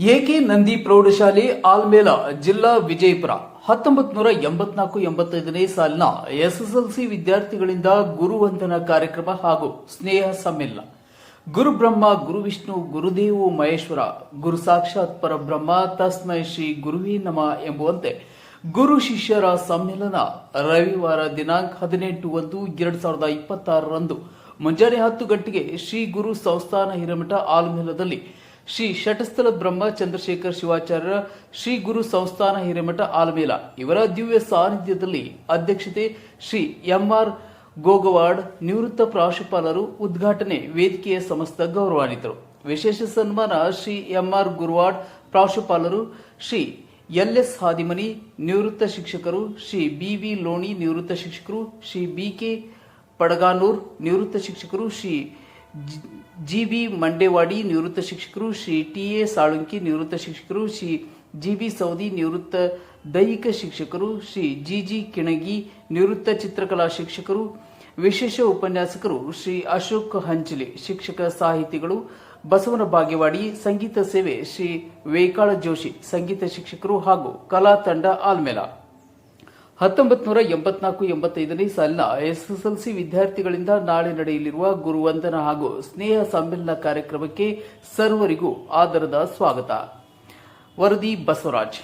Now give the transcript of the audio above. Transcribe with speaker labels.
Speaker 1: A K Nandi ಪ್ರೌಢಶಾಲೆ ಆಲ್ಮೇಲ ಜಿಲ್ಲಾ ವಿಜಯಪುರ 1984-85ನೇ ಸಾಲಿನ ಎಸ್ಎಸ್ಎಲ್ಸಿ ವಿದ್ಯಾರ್ಥಿಗಳಿಂದ ಗುರುವಂದನಾ ಕಾರ್ಯಕ್ರಮ ಹಾಗೂ ಸ್ನೇಹ ಸಮ್ಮೇಳನ. ಗುರು ಬ್ರಹ್ಮ ಗುರು ವಿಷ್ಣು ಗುರುದೇವೋ ಮಹೇಶ್ವರ ಗುರು ಸಾಕ್ಷಾತ್ ಪರಬ್ರಹ್ಮ ತಸ್ಮೈ ಶ್ರೀ ಗುರುವೇ ನಮಃ ಎಂಬುವಂತೆ ಗುರು ಶಿಷ್ಯರ ಸಮ್ಮೇಳನ ರವಿವಾರ ದಿನಾಂಕ 18/1/2026 ಮುಂಜಾನೆ 10 ಗಂಟೆಗೆ ಶ್ರೀ ಗುರು ಸಂಸ್ಥಾನ ಹಿರೇಮಠ ಆಲ್ಮೇಲದಲ್ಲಿ ಶ್ರೀ ಶಟಸ್ಥಲ ಬ್ರಹ್ಮ ಚಂದ್ರಶೇಖರ್ ಶಿವಾಚಾರ್ಯ ಶ್ರೀ ಗುರು ಸಂಸ್ಥಾನ ಹಿರೇಮಠ ಆಲ್ಮೇಲ ಇವರ ದಿವ್ಯ ಸಾನ್ನಿಧ್ಯದಲ್ಲಿ ಅಧ್ಯಕ್ಷತೆ ಶ್ರೀ ಎಂಆರ್ ಗೋಗವಾಡ್ ನಿವೃತ್ತ ಪ್ರಾಂಶುಪಾಲರು ಉದ್ಘಾಟನೆ ವೇದಿಕೆಯ ಸಮಸ್ತ ಗೌರವಾನ್ವಿತರು. ವಿಶೇಷ ಸನ್ಮಾನ ಶ್ರೀ ಎಂಆರ್ ಗುರುವಾಡ್ ಪ್ರಾಂಶುಪಾಲರು, ಶ್ರೀ ಎಲ್ಎಸ್ ಹಾದಿಮನಿ ನಿವೃತ್ತ ಶಿಕ್ಷಕರು, ಶ್ರೀ ಬಿವಿ ಲೋಣಿ ನಿವೃತ್ತ ಶಿಕ್ಷಕರು, ಶ್ರೀ ಬಿಕೆ ಪಡಗಾನೂರ್ ನಿವೃತ್ತ ಶಿಕ್ಷಕರು, ಶ್ರೀ ಜಿಬಿ ಮಂಡೇವಾಡಿ ನಿವೃತ್ತ ಶಿಕ್ಷಕರು, ಶ್ರೀ ಟಿಎ ಸಾಳುಂಕಿ ನಿವೃತ್ತ ಶಿಕ್ಷಕರು, ಶ್ರೀ ಜಿಬಿ ಸೌದಿ ನಿವೃತ್ತ ದೈಹಿಕ ಶಿಕ್ಷಕರು, ಶ್ರೀ ಜಿಜಿ ಕಿಣಗಿ ನಿವೃತ್ತ ಚಿತ್ರಕಲಾ ಶಿಕ್ಷಕರು, ವಿಶೇಷ ಉಪನ್ಯಾಸಕರು ಶ್ರೀ ಅಶೋಕ್ ಹಂಚಲಿ, ಶಿಕ್ಷಕ ಸಾಹಿತಿಗಳು ಬಸವನ ಬಾಗೇವಾಡಿ, ಸಂಗೀತ ಸೇವೆ ಶ್ರೀ ವೇಕಾಳ ಜೋಶಿ, ಸಂಗೀತ ಶಿಕ್ಷಕರು ಹಾಗೂ ಕಲಾ ತಂಡ ಆಲ್ಮೇಲ. 1984-85ನೇ ಸಾಲಿನ ಎಸ್ಎಸ್ಎಲ್ಸಿ ವಿದ್ಯಾರ್ಥಿಗಳಿಂದ ನಾಳೆ ನಡೆಯಲಿರುವ ಗುರುವಂದನಾ ಹಾಗೂ ಸ್ನೇಹ ಸಮ್ಮೇಳನ ಕಾರ್ಯಕ್ರಮಕ್ಕೆ ಸರ್ವರಿಗೂ ಆದರದ ಸ್ವಾಗತ. ವರದಿ ಬಸವರಾಜ್.